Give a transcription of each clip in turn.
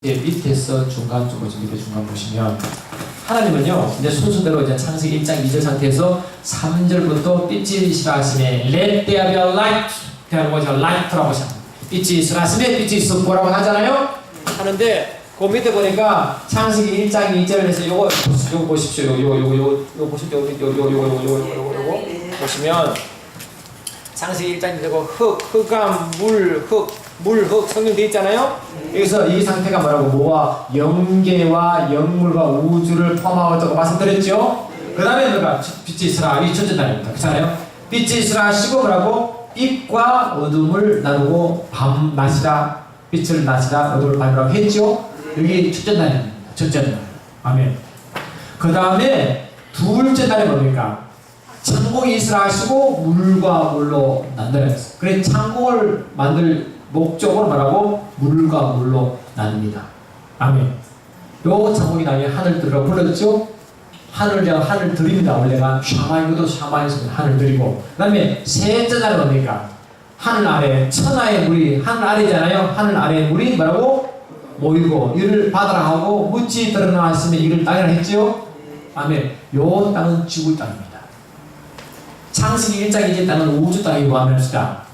밑에서 중간 쪽으로 밑에 중간 보시면 하나님은요 이제 순서대로 이제 창세기 1장 2절 상태에서 3절부터 빛이 있으라 하시매 Let there be a light 대하는 거죠. light라고 하시면 빛이 있으라 하시매 빛이 있었고라고 하잖아요. 하는데 그 밑에 보니까 창세기 1장 2절에서 요거 보십시오. 요거 보십시오. 요거 보시면 창세기 1장 2절고 흙암 물, 성경 되어 있잖아요. 여기서 이 상태가 뭐라고? 뭐와 영계와 영물과 우주를 포함하고 말씀드렸죠. 그 다음에 뭐가? 빛이 있으라. 이 첫째 날입니다. 그렇잖아요. 빛이 있으라 하시고 뭐라고? 빛과 어둠을 나누고 밤 낮이라 빛을 낮이라 어둠을 밤이라고 했죠. 여기 첫째 날입니다. 첫째 날. 아멘. 그 다음에 둘째 날이 뭡니까? 창공이 있으라 하시고 물과 물로 나누라 했어요. 그래 창공을 만들 목적으로 말하고 물과 물로 나눕니다. 아멘. 요 창공이 나면 하늘들이라고 불렀죠? 하늘들입니다. 원래가 샤마이고도 샤마이에서 하늘들이고. 그 다음에 셋째 날은 뭡니까? 하늘 아래 천하의 물이 하늘 아래잖아요. 하늘 아래 물이 뭐라고? 모이고 이를 바다라 하고 묻지 드러나왔으면 이를 땅이라 했죠? 아멘. 요 땅은 지구 땅입니다. 창세기 1장 2절 땅은 우주 땅이고 하면서다.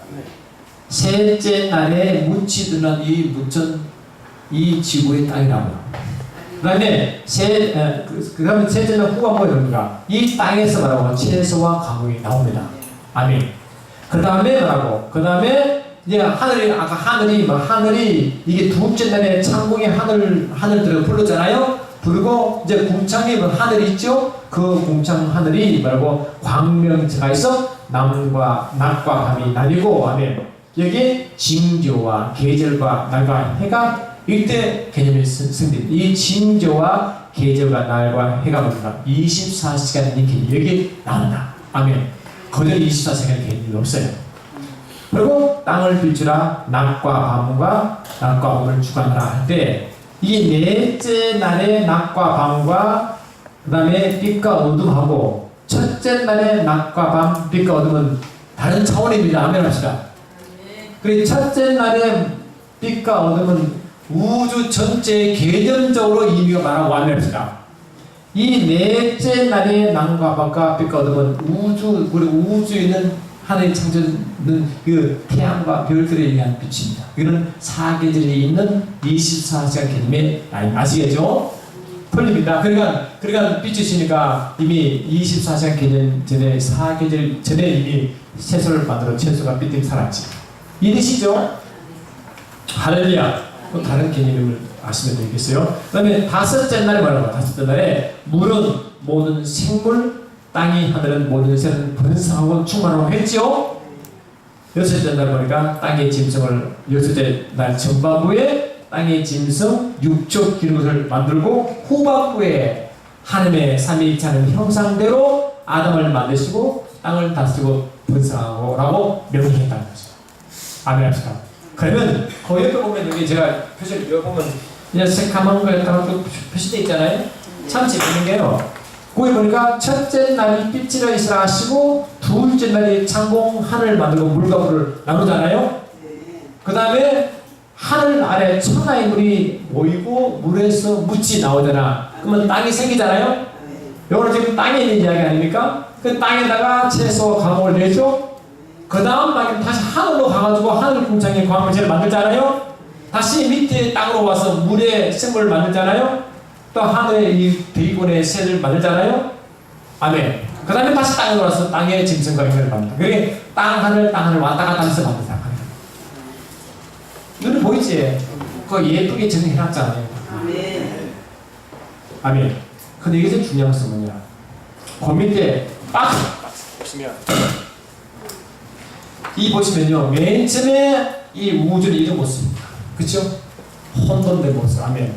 셋째 날에 묻히 드러난 이 무천 이 지구의 땅이라고. 그 다음에 셋째 날 후가 뭐입니까? 이 땅에서 말하고 채소와 가공이 나옵니다. 아멘. 그 다음에 뭐라고? 그 다음에 이제 하늘이 이게 둘째 날에 창공의 하늘들을 불렀잖아요. 그리고 이제 궁창에 하늘이 있죠. 그 궁창 하늘이 뭐라고? 광명체가 있어 낮과 밤이 나뉘고. 아멘. 여기 징조와 계절과 날과 해가 이때 개념이 승립. 이 징조와 계절과 날과 해가 뭡니까? 24시간 개념이 여기 나온다. 아멘. 거절 24시간 개념이 없어요. 그리고 땅을 비추라 낮과 밤을 주관하라 할 때 이 넷째 날에 낮과 밤과 그 다음에 빛과 어둠하고 첫째 날에 낮과 밤 빛과 어둠은 다른 차원입니다. 아멘 합시다. 그리고 첫째 날에 빛과 어둠은 우주 전체의 개념적으로 의미가 많아 완료합시다. 이 넷째 날에 낮과 밤과 빛과 어둠은 우주에 있는 하늘의 창조는 그 태양과 별들에 의한 빛입니다. 이거는 사계절이 있는 24시간 개념의 라인 아시겠죠? 풀립니다. 그러니까 빛이시니까 이미 24시간 개념 전에 사계절 전에 이미 채소를 만들어 채소가 빛 때문에 살았지. 이해되시죠? 할렐루야. 또 다른 개념을 아시면 되겠어요. 그 다음에 다섯째 날에 뭐라고? 다섯째 날에 물은 모든 생물, 땅이 하늘은 모든 새는 번성하고 충만하고 했죠? 여섯째 날 보니까 땅의 짐승을 여섯째 날 전반부에 땅의 짐승 육적 기록을 만들고 후반부에 하나님의 삼위일체하는 형상대로 아담을 만드시고 땅을 다스리고 번성하고 라고 명령했다는 거죠. 아멘 합시다. 그러면 그 옆에 보면 여기 제가 표시를 여기 보면 그냥 새까만 거에 따라 표시되어 있잖아요. 참 재밌는 게요. 거기 보니까 첫째 날이 빛이라 있으라 하시고 둘째 날이 창공 하늘을 만들고 물과 물을 나누잖아요. 그 다음에 하늘 아래 천하의 물이 모이고 물에서 묻이 나오잖아. 그러면 땅이 생기잖아요. 이거는 지금 땅에 있는 이야기 아닙니까? 그 땅에다가 채소 가공을 내죠. 그 다음 땅에 다시 하늘로 가가지고 하늘 궁창에 광명체를 만들잖아요. 다시 밑에 땅으로 와서 물에 생물을 만들잖아요. 또 하늘의 이 대기권의 새를 만들잖아요. 아멘. 그 다음에 다시 땅으로 와서 땅의 짐승과 인간을 만든다. 그게 땅 하늘 왔다 갔다 하면서 만든다. 눈에 보이지? 그거 예쁘게 정리해놨잖아요. 아멘. 아멘. 근데 이게 제일 중요한 것은 뭐냐? 그 밑에 박스 보시면 이 보시면요. 맨 처음에 이 우주를 이런 모습입니다. 그쵸? 혼돈된 모습. 아멘.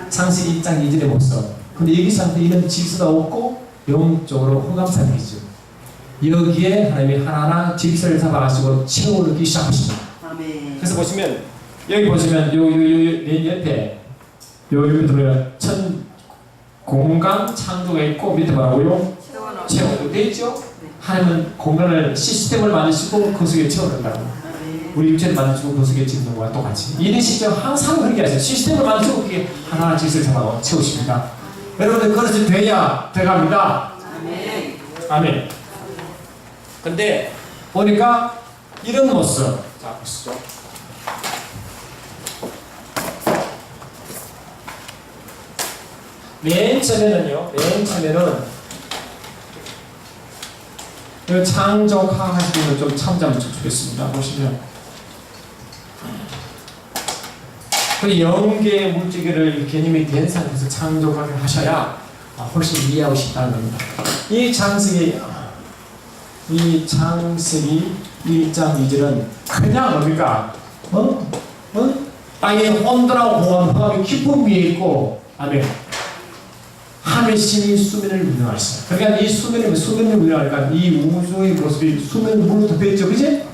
창세기 1장 2절의 모습. 근데 여기서 이런 질서가 없고 영적으로 흑암산이죠. 여기에 하나님이 하나하나 질서를 잡아가지고 채워넣기 시작하십니다. 아멘. 그래서 보시면 여기 보시면 요 옆에 여기 들어요. 천 공간 창조가 있고 밑에 뭐라고요? 채워넣고 되어 있죠. 하나님은 공간을 시스템을 만드시고 그 속에 채워넣는다고. 우리 육체를 만들고 구석에 짓는 것과 똑같이 이런 시스템 항상 그렇게 하세요. 시스템을 만들고 그게 하나하나 짓을 잡아 채우십니다. 여러분들 그릇이 돼야 돼갑니다. 아멘. 근데 보니까 이런 모습. 자, 보시죠. 맨 처음에는요, 그 창조학 하시는 분 좀 참조하면 좋겠습니다. 보시면. 그 영계 물질을 개념이 된 상태에서 창조학을 하셔야 훨씬 이해하고 싶다는 겁니다. 이 창세기 1장 2절은 그냥 뭡니까? 땅에 온도라고 공함이 깊은 위에 있고, 아멘. 하늘의 신이 수면을 운영하시죠. 그러니까 이 수면을 운영하니까 이 우주의 모습이 수면 물로 덮여있죠, 그지?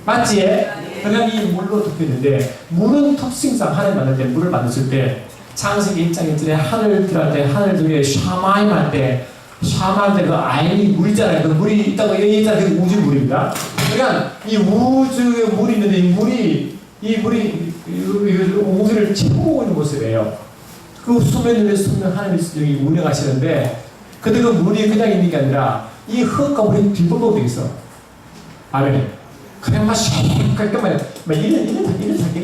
맞지? 그러니까 이 물로 덮여있는데 물은 특징상 하늘 만들 때 물을 만들었을 때 창세기 1장 1절에 하늘들 때 하늘들에 샤마임 할 때 그 아인이 물이잖아요. 그 물이 있다고 얘기했잖아요. 그 우주 물입니다. 그러니까 이 우주에 물이 있는데 이 물이 우주를 채우고 있는 모습이에요. 그 수면을 하나님이 운영하시는데, 근데 그 물이 그냥 있는 게 아니라 이 흙과 물이 뒷부분도 있어. 아멘. 그냥 막 깔끔하게 이런 상태.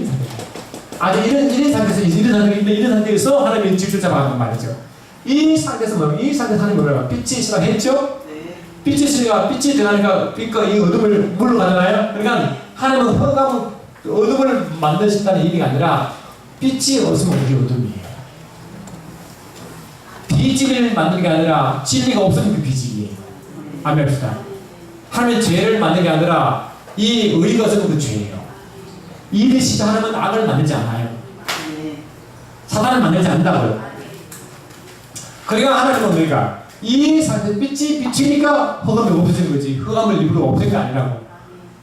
아주 이런 상태에서 하나님이 질줄 잡아가는 말이죠. 이 상태에서 이 상태에서 하나님이 뭐라고? 빛이 있으라 했죠? 빛이 있으니까 빛이 들어가니까 빛과 이 어둠을 물로 가잖아요. 그러니까 하나님은 어둠을 만드신다는 의미가 아니라 빛이 없으면 우리 어둠이에요. 비질을 만드는 게 아니라 진리가 없으면 그 비질이에요. 아멘. 하나님의 죄를 만드는 게 아니라 이 의가 없으면 그 죄예요. 일을 시작하면 악을 만들지 않아요. 사단을 만들지 않는다고요. 그러니까 하나님은 우리가 이 상태 빛이 비치니까 흑암이 없어지는 거지. 흑암을 일부러 없앤 게 아니라고.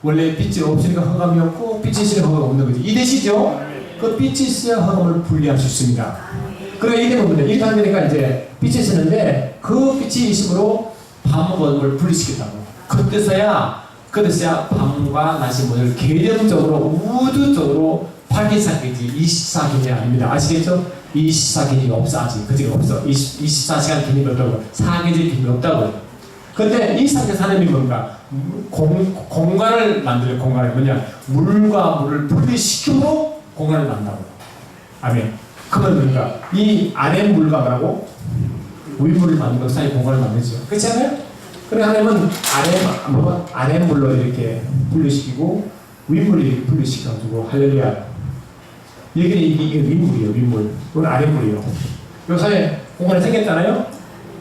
원래 빛이 없으니까 흑암이 없고 빛이 있으니까 흑암이 없는 거지. 이해되시죠? 그 빛이 있어야 흑암을 분리할 수 있습니다. 그러니까 이게 뭐냐, 이렇게 하니까 이제 빛이 있었는데 그 빛이 있음으로 밤과 어둠을 분리시켰다고. 그때서야 밤과 낮이 모두 개념적으로 우주적으로 8기사기지 24기념이 아닙니다. 아시겠죠? 24기념이 없어. 아직 그지가 없어. 24시간 기념이 없다고. 4계절 기념이 없다고. 근데 이 상태에서 하나님이 뭔가 공간을 만들어요. 공간이 뭐냐, 물과 물을 분리시키므로 공간을 만든다고. 아멘. 그러면 뭔가 이 아래 물과 뭐라고? 윗물을 만들고 사이 공간을 만들죠. 그렇지 않아요? 그래 하나님은 아래 물로 이렇게 분리시키고 윗물을 이렇게 분리시켜가지고 할렐루야. 여기는 이게 윗물이에요. 윗물. 이건 아랫물이에요. 요 사이에 공간이 생겼잖아요.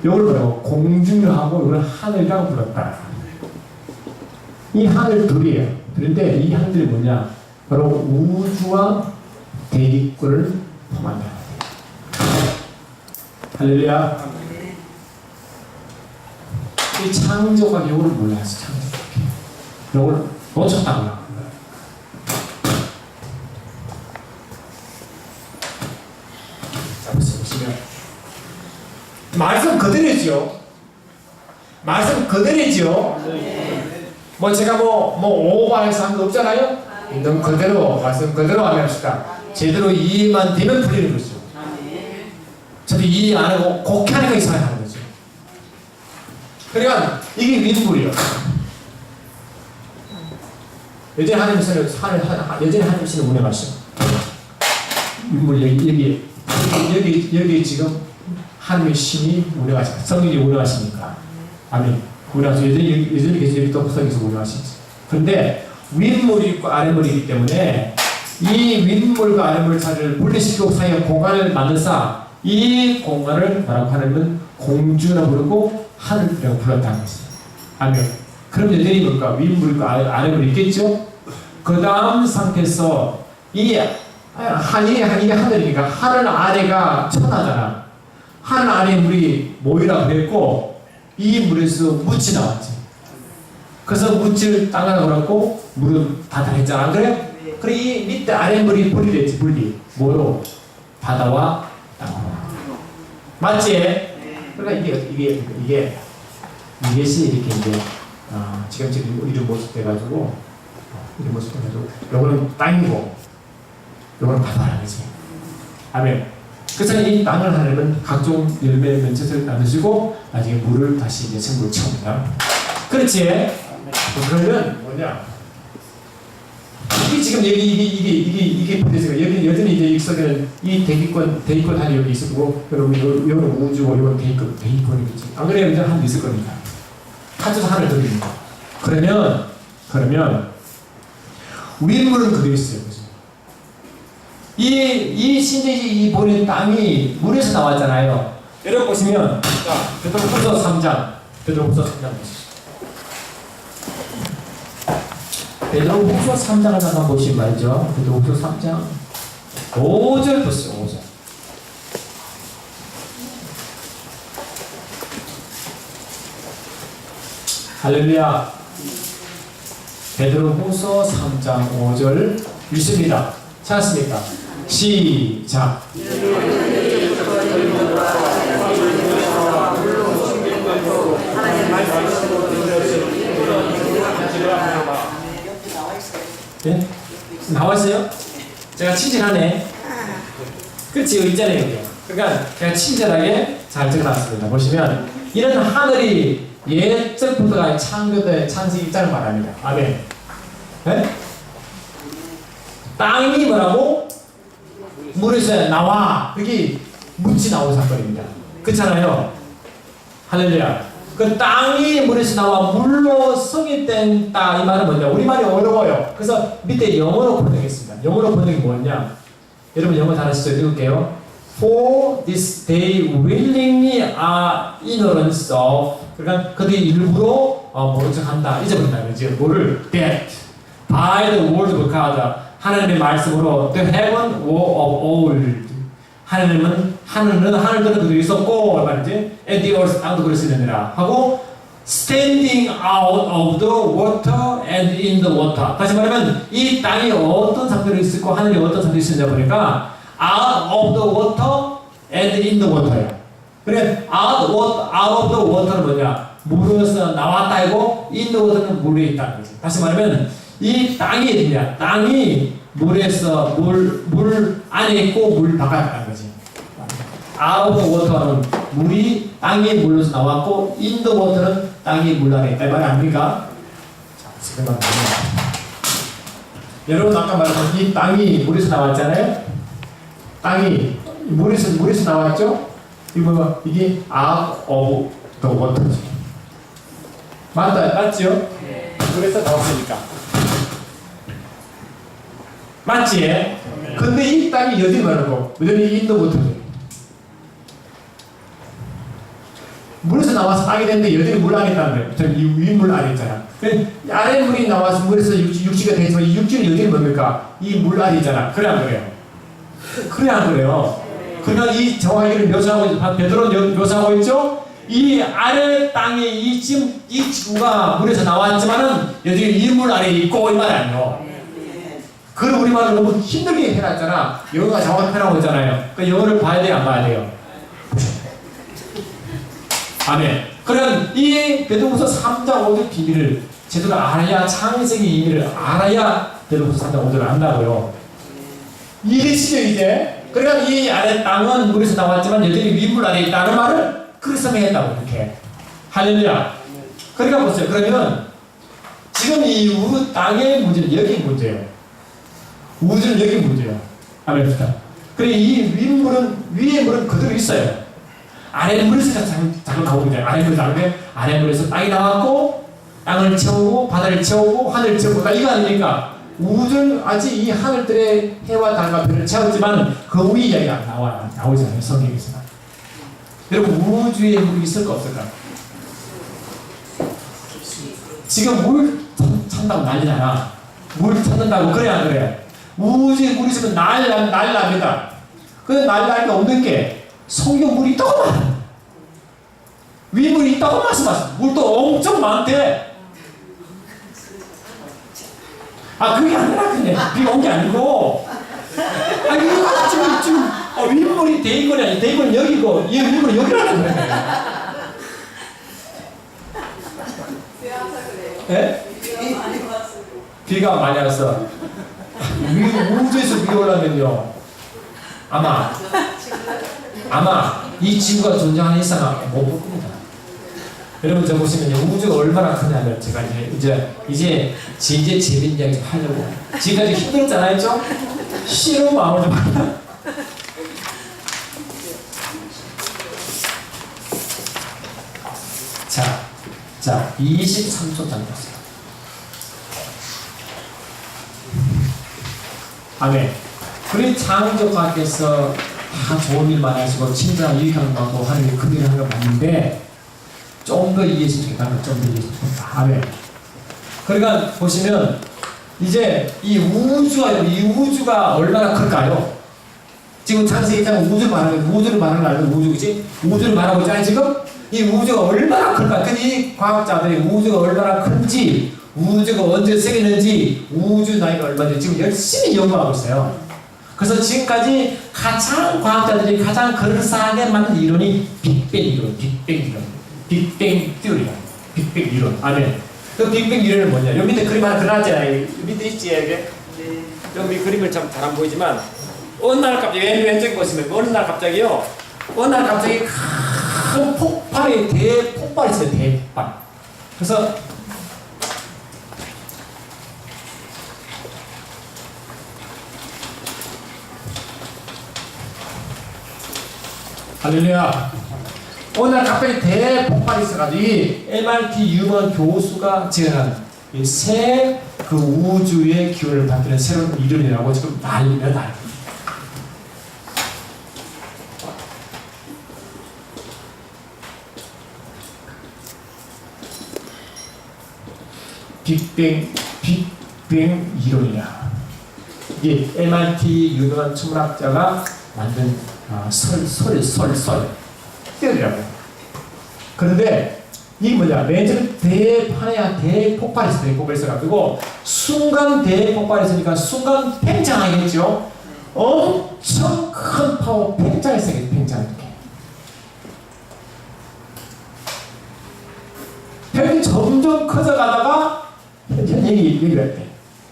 이걸 뭐라고? 공중하고 이걸 하늘이라고 불렀다. 이 하늘 둘이에요. 그런데 이 하늘이 뭐냐? 바로 우주와 대기권을 포함한다. 할렐루야. 이 창조가 요걸 몰라요. 요걸 놓쳤다고요. 자, 보시면 말씀 그대로죠. 말씀 그대로죠. 뭐 제가 오버해서 한 거 없잖아요. 있는 그대로 말씀 그대로 하면 합시다. 제대로 이해만 되면 풀리는 거죠. 저도 이해 안 하고 곡해 하니까 이상하게 하는 거죠. 그러니까 이게 윗물이요. 여전히 하나님께서는 운행하시죠. 윗물 여기 지금 하나님의 신이 운행하시죠. 성령이 운행하시니까. 아멘. 운행하시죠. 여전히 계속 여기 또 구석에서 운행하시죠. 그런데 윗물이 있고 아랫물이 있기 때문에 이 윗물과 아랫물 사이를 분리시키고 사이에 공간을 만들사 이 공간을 뭐라고 하냐면 공주라 부르고 하늘이라고 불렀다는 것이죠. 아멘. 그럼 여전히 뭘까? 윗물과 아랫물이 있겠죠? 그 다음 상태에서 이게 하늘이니까 하늘 아래가 천하잖아. 하늘 아래 물이 모이라 그랬고 이 물에서 묻이 나왔지. 그래서 묻을 땅이라고 그랬고 물은 바다했잖아. 안 그래? 그래 이 밑에 아래 물이 분리됐지. 뭐로? 바다와 땅으로. 맞지? 그러니까 이것이 이렇게 이제 지금 우리를 모습 돼가지고 이런 모습을 가지고 요거는 땅이고 요거는 바다라는 거지. 아멘. 그래서 이 땅을 하나님은 각종 열매 면체를 나누시고 나중에 물을 다시 이제 천국을 채웁니다. 그렇지? 그러면 뭐냐? 이게 지금 이게 보내세요. 여기 여전히 이제 익숙한 이 대기권 하나 여기 있을 거고, 여러분 여기는 우주고 이건 대기권이겠지. 안 그래요? 이제 한 있을 겁니다. 카드도 하나를 드립니다. 그러면 윗물은 그대로 있어요. 이 신제지 이 보낸 땅이 물에서 나왔잖아요. 여러분 보시면 자 베드로후서 3장 보시죠. 베드로후서 3장을 한번 보시면 말이죠. 베드로후서 3장 5절 보세요. 5절. 할렐루야. 베드로후서 3장 5절 읽습니다. 찾았습니까? 시작. 네? 나와있어요? 제가 친절하네. 그렇지, 여기 있잖아요. 여기. 그러니까 제가 친절하게 잘 적어놨습니다. 보시면 이런 하늘이 옛적부터가 창조된 창세기 1장을 말합니다. 아멘. 네? 땅이 뭐라고? 물에서 나와. 여기 묻지 나온 사건입니다. 그렇잖아요. 할렐루야. 그 땅이 물에서 나와 물로 성립된 땅, 이 말은 뭐냐? 우리말이 어려워요. 그래서 밑에 영어로 번역했습니다. 영어로 번역이 뭐냐? 여러분 영어 잘하시죠? 읽을게요. For this they willingly are ignorant of. 그러니까 그들이 일부러 모른 척한다. 잊어버린다. 그러지? 뭐를? That by the word of God. 하나님의 말씀으로 the heaven of old. 하나님은 하늘들은 그대로 있었고 말이지. and the earth 땅도 그랬으니라 하고 standing out of the water and in the water. 다시 말하면 이 땅이 어떤 상태로 있었고 하늘이 어떤 상태로 있었냐 보니까 out of the water and in the water야. 그래 out of the water는 뭐냐? 물에서 나왔다 이고 in the water는 물에 있다는 거지. 다시 말하면 이 땅이 뭐냐? 땅이 물에서 물 안에 있고 물 바깥에 있다는 거지. out of the water는 물이 땅이 물에서 나왔고 in the water는 땅이 물 안에 있다 이 말이 아닙니까? 자, 지금 여러분 아까 말한 이 땅이 물에서 나왔잖아요. 땅이 물에서 나왔죠. 이게 out of the water지. 맞죠? 물에서 나왔으니까. 맞지? 근데 이 땅이 여전히 말하고 여전히 in the water지. 물에서 나와서 땅이 됐는데 여전히 물 안에 있다는 거예요. 이 윗물 안에 있잖아. 아랫물이 나와서 물에서 육지가 되지만 이 육지는 여전히 뭡니까? 이 물 안에 있잖아. 그래 안 그래요? 그래 안 그래요? 그러니까 이 정확히를 묘사하고 있죠. 베드로는 묘사하고 있죠. 이 아래 땅에 이 지구가 물에서 나왔지만은 여전히 이 물 안에 있고 이 말이 아니에요. 그걸 우리말로 너무 힘들게 해놨잖아. 영어가 정확히 표현하고 있잖아요. 그 영어를 봐야 돼요, 안 봐야 돼요? 아멘. 그럼 이 베드로후서 3장 5절 비밀을 제대로 알아야 창세기 의미를 알아야 베드로후서 3장 5절을 안다고요. 이해되시죠 이제? 그러니까 이 아래 땅은 물에서 나왔지만 여전히 윗물 안에 있다는 말을 그래서 했다고 이렇게. 할렐루야. 그러니까 보세요. 그러면 지금 이 우주 땅의 문제는 여기 문제예요. 우주는 여기 문제예요. 아멘. 그래 이 윗물은 위의 물은 그대로 있어요. 아랫물에서 자꾸 나오는 거예요. 아랫물에서 나오는데 아랫물에서 땅이 나왔고 땅을 채우고 바다를 채우고 하늘을 채우고 이거 아닙니까? 우주는 아직 이 하늘들의 해와 달과 별을 채웠지만 그 위에 이야기가 나오지 않아요. 성경에서. 여러분 우주에 물이 있을까 없을까? 지금 물 찾는다고 난리잖아. 물 찾는다고 그래 안 그래? 우주에 물이 있으면 난리납니다. 근데 난리날 게 없는 게 성경 물이 있다고 말해. 윗물이 있다고 말씀하셨어. 물도 엄청 많대. 그게 아니라 그냥 비가 온 게 아니고. 이거 지금 윗물이 대기권이 아니 대기권은 여기고 이 윗물이 여기라는 거예요. 예? 비 비가 많이 와서 우주에서 비가 올라면요 아마 이 지구가 존재하는 이상 못 볼 겁니다. 여러분 저 보시면요 우주가 얼마나 크냐면 제가 이제 재밌는 이야기 좀 하려고 지금까지 힘들었잖아요, 좀 쉬운 마음을 좀 하려. 자 23초 잠겼어요. 아멘. 우리 창조주께서 다 좋은 일만 하시고 진짜 유익한 것도 하나님이 큰 일을 하는 거 맞는데 좀 더 이해했으면 좋겠다. 좀 더 이해했으면 좋겠다. 아멘. 그러니까 보시면 이제 이 우주가 얼마나 클까요? 지금 창세기 1장 우주를 말하는 거 알죠? 우주지? 우주를 말하고 있잖아요 지금? 이 우주가 얼마나 클까? 이 과학자들이 우주가 얼마나 큰지, 우주가 언제 생겼는지, 우주 나이가 얼마인지 지금 열심히 연구하고 있어요. 그래서 지금까지 과학자들이 가장 그럴싸하게 만든 이론이 빅뱅 이론. 아멘. 그 빅뱅 이론은 뭐냐? 여기 밑에 그림 하나 그려놨잖아요. 여기 밑에 있지, 이게? 여기 그림을 참 잘 안 보이지만, 어느 날 갑자기, 왼쪽에 보시면, 어느 날 갑자기 큰 폭발이, 대폭발이 있어요, 대폭발. 그래서, 할렐루야. 오늘 갑자기 대폭발이 있어가지고 이 MIT 유먼 교수가 제안한 새 그 우주의 기운을 받드는 새로운 이론이라고 지금 난리가 나요. 빅뱅 이론이야. 이게 MIT 유명한 천문학자가 만든 설이라고. 그런데 이게 뭐냐? 맨 처음 대폭발이 있어요. 대폭발이 있어가지고 순간 대폭발이 있으니까 순간 팽창하겠죠? 엄청 큰 파워 팽창이 있어요. 팽창 이렇게. 팽이 점점 커져가다가 얘기를 할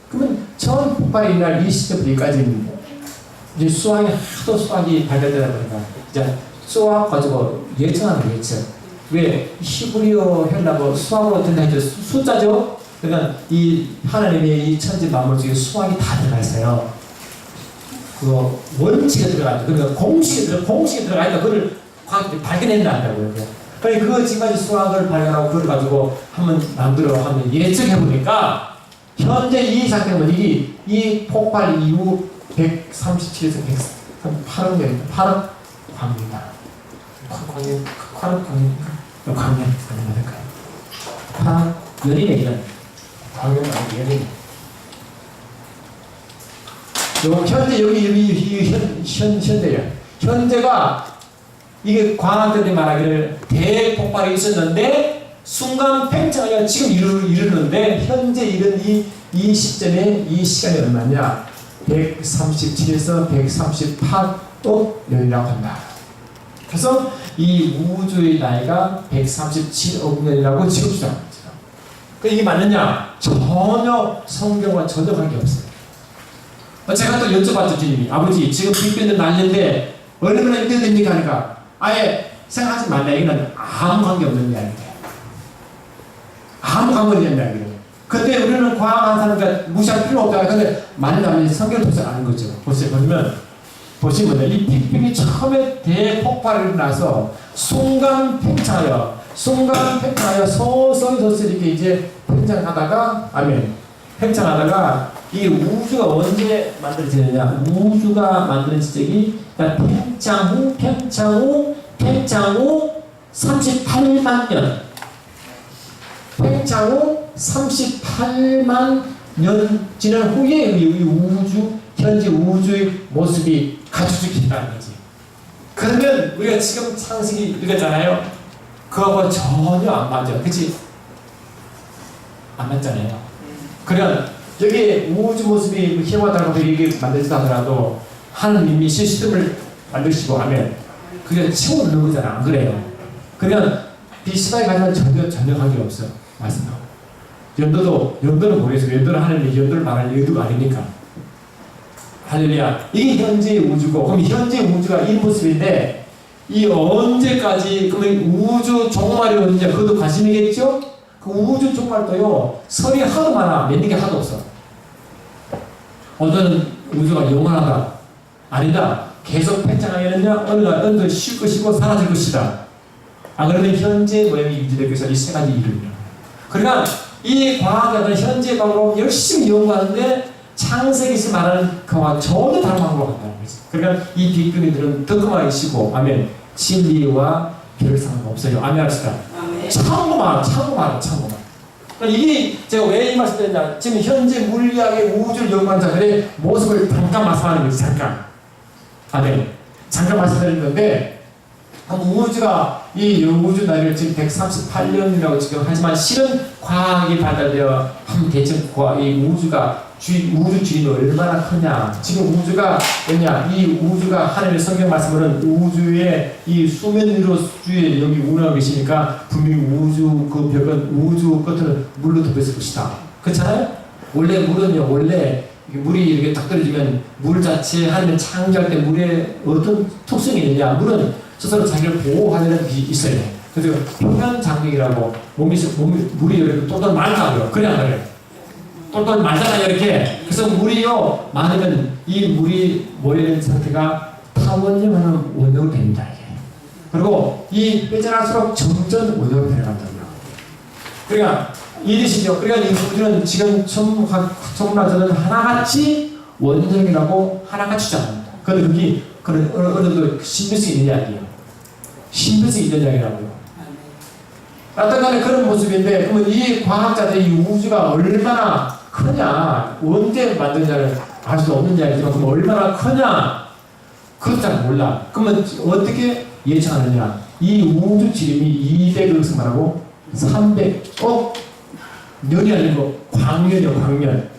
그러면 처음 폭발이 일어날 이 시점부터 여기까지는 이제 수학이 발달되다 보니까 이제 수학 가지고 예측하는 예측. 왜 히브리어 헬라어 수학으로 된다 했죠. 숫자죠. 그러니까 이 하나님의 이 천지 만물 중에 수학이 다 들어가 있어요. 그 원칙에 들어가 있죠. 그러니까 공식에 들어가 있다. 그걸 과학이 발견해낸다고요. 그러니까 그 지금까지 수학을 발견하고 그걸 가지고 한번 예측해 보니까 현재 이 상태는 이 폭발 이후 137에서 108억 년, 8억 광년 될까요? 8억 년이네, 이런. 광년 아니고 연이네. 현재 현재야. 현재가 이게 광학들이 말하기를 대폭발이 있었는데 순간 팽창이 지금 이르는데 현재 이른 이 시점에 이 시간이 얼마냐? 137에서 138억 년이라고 한다. 그래서 이 우주의 나이가 137억 년이라고 지금 주장합니다. 이게 맞느냐? 전혀 성경과 전혀 관계없어요. 제가 또 여쭤봤죠, 주님이. 아버지, 지금 빅뱅도 날렸는데 얼마나 이렇게 됩니까? 하니까 아예 생각하지 말라. 이거는 아무 관계없는 이야기인데. 아무 관계없는 이야기예요. 근데 우리는 과학하는 사람들 무시할 필요 없잖아요. 근데 만나면 성경을 통해서 아는 거죠. 보시면 이 빅뱅이 처음에 대폭발이 일어나서 순간 팽창하여 서서히 이렇게 이제 팽창하다가 팽창하다가 이 우주가 언제 만들어지느냐? 우주가 만들어진 시점이 팽창 후 38만 년. 팽창 후 38만 년 지난 후에 현재 우주의 모습이 갖춰지겠다는 거지. 그러면 우리가 지금 창세기 읽었잖아요. 그거하고 전혀 안 맞아. 그치? 안 맞잖아요. 그러면 여기 우주 모습이 희와 달하고 이게 만들지도 하더라도 하나님이 시스템을 만드시고 하면 그게 채워넣는 거잖아. 안 그래요? 그러면 비슷하게 가지면 전혀 관계가 없어. 말씀하고. 연도는 모르겠어요. 연도는 하나님의 연도를 말할 여도가 아니니까. 할렐루야. 이게 현재의 우주고, 그럼 현재의 우주가 이 모습인데, 이 언제까지, 그러면 우주 종말이 언제, 그것도 관심이겠죠? 그 우주 종말도요, 설이 하도 많아. 믿는 게 하도 없어. 어떤 우주가 영원하다. 아니다. 계속 팽창하겠느냐? 어느 날 쉴 것이고 사라질 것이다. 그러면 현재 모양이 유지될 것이다. 이 세 가지 이름이야. 그러니까 이 과학자들은 현재 과학으로 열심히 연구하는데 창세기에서 말하는 그와 전혀 다른 방법으로 간다는 거지. 그러니까 이 빅그리들은 덕마에 있고, 아멘. 진리와 별 상관없어요. 아멘 합시다. 참고만. 그러니까 이게 제가 왜 이 말씀 드렸냐. 지금 현재 물리학의 우주를 연구하는 자들의 모습을 잠깐 말씀하는 거지. 잠깐. 아멘. 잠깐 말씀드렸는데, 우주가 이 우주 나이를 지금 138년이라고 지금 하지만 실은 과학이 발달되어 한 대체 이 우주가 우주 주인이 얼마나 크냐. 지금 우주가 뭐냐. 이 우주가 하나님의 성경 말씀으로는 우주의 이 수면 위로 주에 여기 운하고 계시니까 분명히 우주 그 벽은 우주 끝은 물로 덮였을 것이다. 그렇잖아요? 원래 물은요. 원래 물이 이렇게 딱 떨어지면 물 자체 하나님 창조할 때 물에 어떤 특성이 있느냐. 물은 스스로 자기를 보호하려는 게 있어요. 그래서 평면 장벽이라고 물이 이렇게 똘똘 말다고요. 그래 안 그래요? 똘똘 말잖아요. 이렇게. 그래서 물이요 많으면 이 물이 모이는 상태가 타원형하는 원형으로 됩니다. 이게. 그리고 이 빼져날수록 점점 원형으로 변해간다고요. 그러니까 이 뜻이죠. 그러니까 이 우주는 지금 천문학자들은 하나같이 원형이라고 하나같이 주장합니다. 그런데 그게 그런 어느 정도 신빙성이 있는 이야기예요. 신빙성이 있는 이야기라고요. 어떤 간에 그런 모습인데, 그러면 이 과학자들이 이 우주가 얼마나 크냐, 언제 만드냐를 알 수 없는 이야기지만, 그럼 얼마나 크냐, 그것도 잘 몰라. 그러면 어떻게 예측하느냐? 이 우주 지름이 200억 말하고 300억 년이 아니고 광년이요, 광년.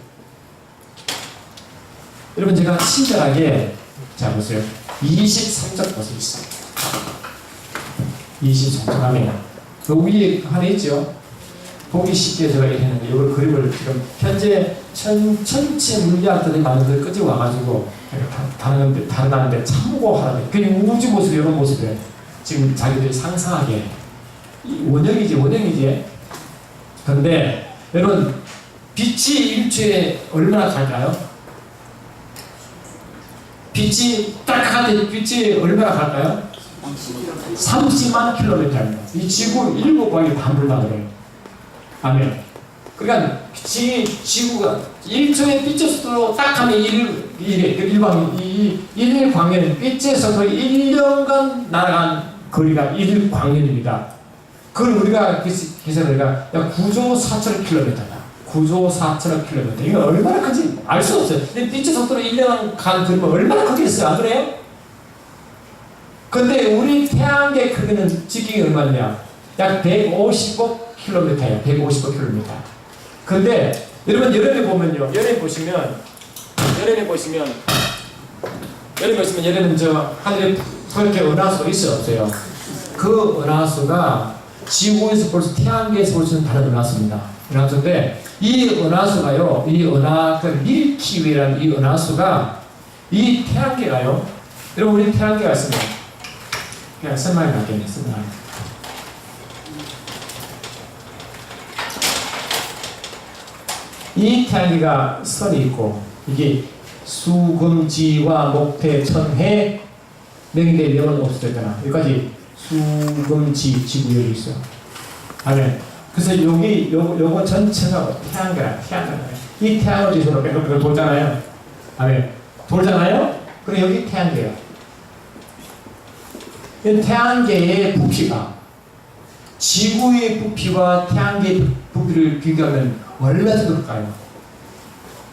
여러분, 제가 친절하게, 자, 보세요. 23적 것이 있어요. 23적 하면 그 위에 하나 있죠. 보기 쉽게 제가 얘기했는데 이걸 그림을 지금 현재 전체 물리학들이 많은 걸 끄집어 와가지고 다른데 참고하라는 그 우주 모습이 이런 모습이에요. 지금 자기들이 상상하게 원형이지. 그런데 여러분 빛이 1초에 얼마나 갈까요? 빛이 딱딱한데 빛이 얼마나 갈까요? 30만 킬로미터입니다. 이 지구 7광이 반불나 그래요. 아멘. 그러니까 지구가 1초의 빛의 속도로 딱 하면 1광년, 빛의 속도로 1년간 날아간 거리가 1광년입니다. 그걸 우리가 계산하니까 9조 4천억 킬로미터다. 9조 4천억 킬로미터. 이거 얼마나 큰지 알 수 없어요. 근데 빛의 속도로 1년 간 거리면 얼마나 크겠어요? 안 그래요? 근데 우리 태양계 크기는 직경이 얼마냐? 약 155km예요. 155km. 근데 여러분 여름에 보면요. 여름에 보시면 여름은 저 하늘에 그렇게 은하수가 있어요, 없어요? 그 은하수가 지구에서 볼 수, 태양계에서 볼 수 있는 다른 은하수입니다. 은하수인데 이 은하수가요, 밀키웨이라는 이 은하수가 이 태양계가요. 여러분 우리 태양계가 있습니다. 그냥 설명이 나겠네, 설명. 이 태양계가 선이 있고 이게 수금지와 목태, 천해, 명대, 명은 없어졌잖아. 여기까지 수금지 지구 여기 있어요. 아멘. 그래서 여기 요거 전체가 태양계라. 이 태양을 지수로 그걸 돌잖아요. 아멘. 돌잖아요. 그럼 여기 태양계예요. 태양계의 부피가 지구의 부피와 태양계의 부피를 비교하면 얼마나 될까요?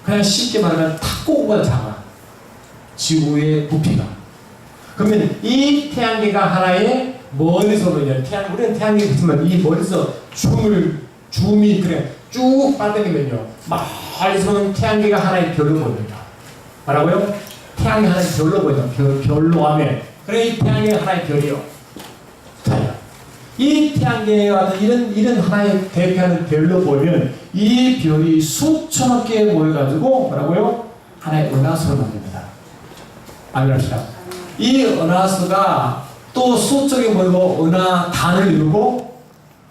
그냥 쉽게 말하면 탁구공보다 작아. 지구의 부피가. 그러면 이 태양계가 하나의 멀리서 보면 우리는 태양계 같으면 이 멀리서 줌이 그래 쭉 빨아당기면요. 멀리서 보면 태양계가 하나의 별로 보입니다. 뭐라고요? 태양이 하나의 별로 보인다. 별로 하면. 그래 이 태양계가 하나의 별이요. 자요. 이 태양계 같은 이런 하나의 대표하는 별로 보면 이 별이 수천억 개 모여가지고 뭐라고요? 하나의 은하수를 만듭니다. 알겠습니다. 이 은하수가 또 수쪽에 모이고 은하단을 이루고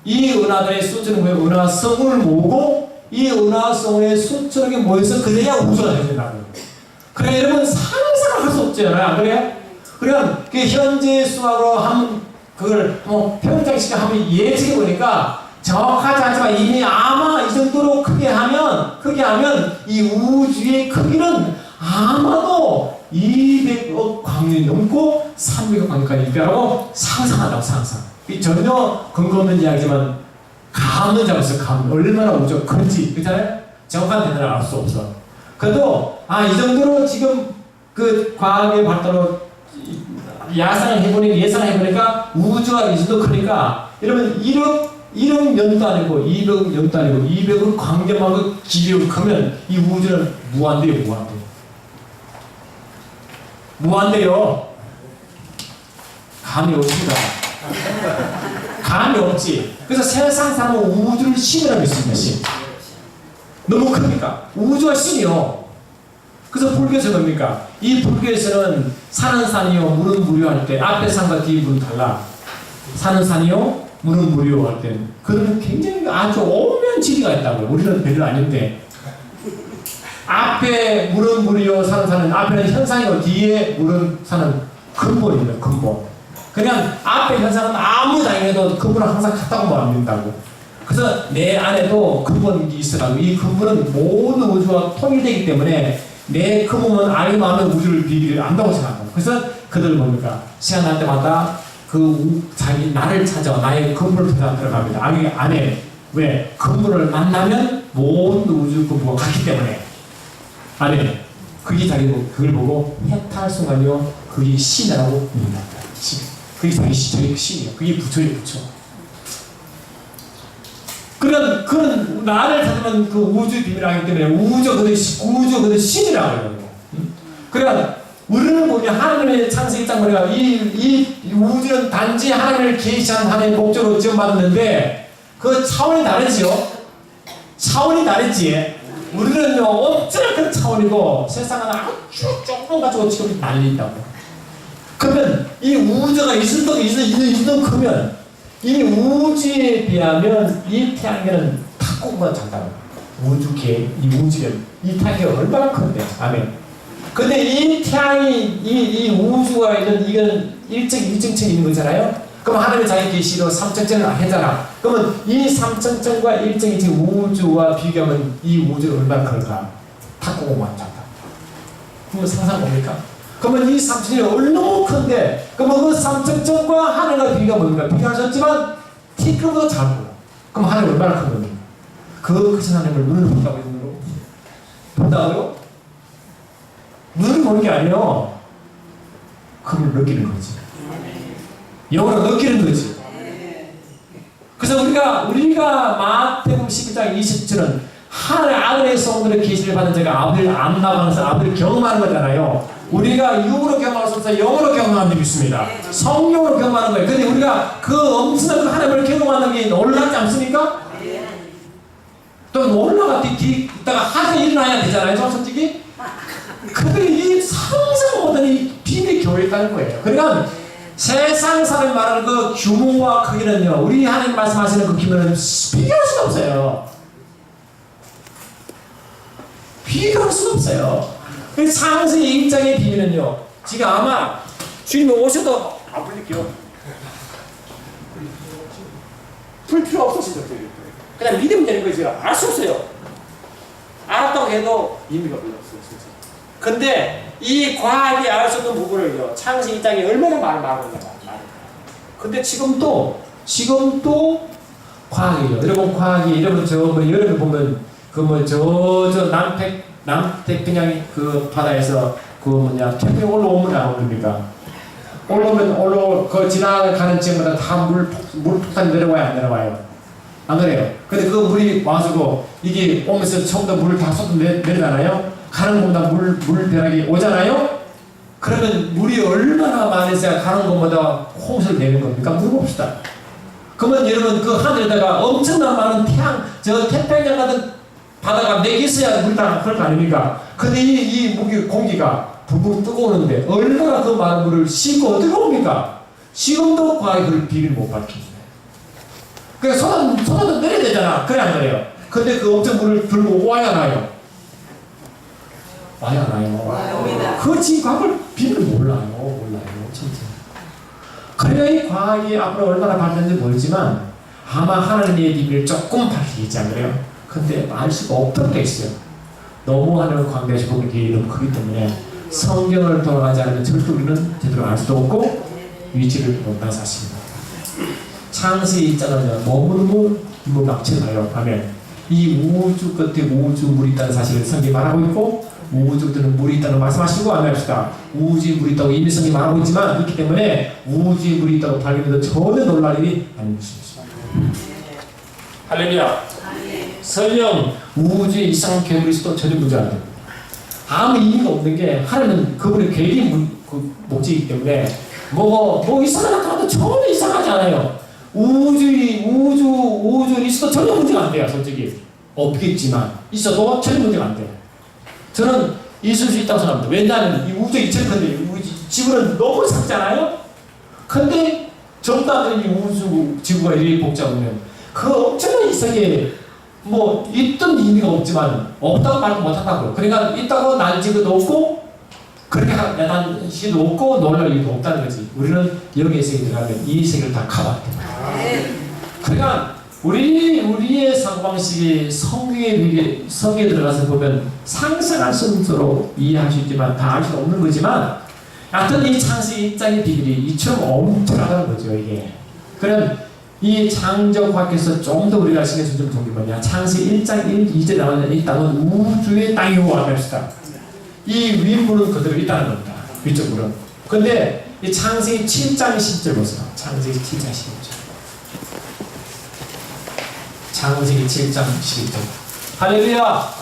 이 은하단의 수쪽에 모이고 은하성을 모으고 이 은하성의 수천억에 모여서 그래야 우주가 된다고요. 그래 여러분 상상을 할 수 없잖아요. 안 그래요? 그러면 그 현재 수학으로 한 그걸 평장식을 한번 예측해 보니까 정확하지 않지만 이미 아마 이 정도로 크게 하면 이 우주의 크기는 아마도 200억 광년이 넘고 300억 광년까지 있다라고 상상한다고 상상. 이 전혀 근거 없는 이야기지만 감은 잡았어요. 감 얼마나 우주가 큰지 그렇잖아요. 정확한 대단을 알 수 없어. 그래도 이 정도로 지금 그 과학의 발달로 예상을 해보니까 우주가 이 정도 크니까 여러분 1억 년도 아니고 200억 년도 아니고 200억 광년만큼 기계가 크면 이 우주는 무한대요. 무한대요. 감이 없습니다. 감이 없지. 그래서 세상 사람은 우주를 신이라고 했습니다. 신. 너무 크니까 우주가 신이요. 그래서 불교에서 뭡니까? 이 불교에서는 산은 산이요 물은 무료 할 때 앞에 산과 뒤에 물은 달라. 산은 산이요 물은 무료 할 때는 그들은 굉장히 아주 오면 지리가 있다고요. 우리는 별로 아닌데 앞에 물은 무료 산은 산은 앞에는 현상이고 뒤에 물은 산은 근본입니다. 근본. 그냥 앞에 현상은 아무 당해도 근본은 항상 같다고 말하면 된다고. 그래서 내 안에도 근본이 있으라고. 이 근본은 모든 우주와 통일되기 때문에 내 근본은 알기만 하면 우주를 비비를 안다고 생각한다. 그래서 그들 뭡니까? 시간 날 때마다 자기 나를 찾아 나의 근본을 찾아 들어갑니다. 아기 안에 왜? 근본을 만나면 모든 우주 근본과 같기 때문에 안에 그게 그걸 보고 해탈 순간이요 그게 신이라고 믿는다. 그게 자기 신이에요. 그게 부처예요. 부처. 그런 나를 찾으면 그 우주 비밀을 알기 때문에 우주 그들 신이라고 해요. 그러니까 우리는 보면 하나님의 창세 1장 보니까 이 우주는 단지 하나님을 계시한 하나님의 목적으로 지원받았는데 그 차원이 다르지요. 차원이 다르지. 우리는요 엄청난 큰 차원이고 세상은 아주 조금 가지고 지금 난리있다고. 그러면 이 우주가 이 정도 크면 이 우주에 비하면 이 태양계는 탁구보다 작다. 이 우주는 이 태양계가 얼마나 큰데. 아멘. 근데 이 태양이 이 우주가 있는 이건 1층에 있는 거잖아요. 그럼 하나님의 자기 계시로 3층을 하잖아. 그러면 이 3층과 1층이 지금 우주와 비교하면 이 우주는 얼마나 클까? 탁구공만 작다. 그거 상상 뭡니까? 그러면 이 3층이 얼마나 큰데, 그러면 그 3층과 하늘과 비교가 뭡니까? 비교할 수 없지만 티끌보다 작고. 그럼 하늘 얼마나 큰 겁니까? 그 크신 하나님을 눈으로 본다고요? 눈으로? 본다고요? 눈으로 보는 게 아니에요. 그걸 느끼는 거지. 영으로 느끼는 거지. 그래서 우리가 마태복음 12장 20절은 하늘 아들에서 오늘의 계시를 받은 자가 아버지를 안다면서 아버지를 경험하는 거잖아요. 우리가 육으로 경험할 수 없어서 영으로 경험하는 게 있습니다. 성령으로 경험하는 거예요. 근데 우리가 그 엄청난 하나님을 경험하는 게 놀랍지 않습니까? 또 놀라가 있다가 하늘에 일어나야 되잖아요. 솔직히. 근데 이 상상 못하는 이 비밀 교회에 있다는 거예요. 그러니까 세상 사람이 말하는 그 규모와 크기는요, 우리 하나님 말씀하시는 그 규모는 비교할 수가 없어요. 비교할 수가 없어요. 그 창세의 입장의 비밀은요, 지금 아마 주님이 오셔도 안 풀릴게요. 풀 필요 없으시죠. 그냥 믿으면 되는 거지. 알 수 없어요. 알았다고 해도 의미가 별로 없어요. 근데 이 과학이 알 수 없는 부분을요, 창세 입장이 얼마나 말하고 있냐. 근데 지금도 과학이에요. 여러분 과학이 여러분 여러분 보면 남태평양 그 바다에서 태평양 올라오면 안 오릅니까? 올라오면 그 지나가는 지역마다 다 물 폭탄이 내려와요, 안 내려와요? 안 그래요? 근데 그 물이 와가지고 이게 오면서 처음부터 물을 다 쏟아 내리잖아요? 가는 곳마다 물벼락이 오잖아요? 그러면 물이 얼마나 많으셔야 가는 곳마다 홍수를 내는 겁니까? 물어봅시다. 그러면 여러분 그 하늘에다가 엄청난 많은 저 태평양 같은 바다가 내 있어야 물이 다 그럴 거 아닙니까? 근데 이 공기가 붕붕 뜨거우는데 얼마나 그 많은 물을 싣고 어떻게 옵니까? 지금도 과학이 그걸 비밀 못 밝힙니다. 그러니까 쏟아도 내려야 되잖아. 그래 안 그래요? 근데 그 엄청 물을 들고 와야 나요. 와야 나요. 그 지금 과학을 비밀 몰라요. 진짜. 그래야 이 과학이 앞으로 얼마나 발전될지 모르지만 아마 하나님의 비밀을 조금 밝히지 않으래요. 근데 알 수가 없던 게 있어요. 너무 하나님을 광대하시고 그게 이름 크기 때문에 성경을 돌아가지 않으면 절대 우리는 제대로 알 수도 없고 위치를 못한 사실입니다. 창세기 1장은 머무르고 낙천하여 하면 이 우주 끝에 우주 물이 있다는 사실을 성경이 말하고 있고 우주 끝에는 물이 있다는 말씀하시고 안내합시다. 우주에 물이 있다고 이미 성경이 말하고 있지만 그렇기 때문에 우주에 물이 있다고 발견해도 전혀 놀랄 일이 아닌 것입니다. 할렐루야. 설령 우주에 이상한 괴물이 있어도 전혀 문제 안 됩니다. 아무 의미가 없는 게 하나님은 그분의 계획이 목적이기 때문에 뭐 이상한 나타나도 전혀 이상하지 않아요. 우주에 있어도 전혀 문제가 안 돼요. 솔직히 없겠지만 있어도 전혀 문제가 안 돼요. 저는 있을 수 있다고 생각합니다. 왜냐하면 이 우주가 이천 큰데 지구는 너무 작잖아요. 근데 정답은 이 지구가 이렇게 복잡하면 그 엄청난 이상에 뭐 있던 의미가 없지만 없다고 말도 못한다고요. 그러니까 있다고 난지도 없고 그렇게 야단 시도 없고 놀랄 이유도 없다는 거지. 우리는 여기에 세계 들어가면 이 세계를 다 커버할 때문에. 그러니까 우리의 사고방식이 성경에 들어가서 보면 상상할 수 없도록 이해할 수 있지만 다 알 수 없는 거지만 하여튼 이 창세기 1장의 비밀이 이처럼 엄청나다는 거죠. 이게. 그럼 이 창조과학에서 좀 더 우리가 신경 쓰는 점이 뭐냐? 창세기 1장 2절에 나오는 이 땅은 우주의 땅이고 합시다. 이 윗물은 그대로 있다는 겁니다. 위쪽으로는. 근데 이 창세기 7장 10절 보세요. 창세기 7장 11절. 창세기 7장 11절. 할렐루야!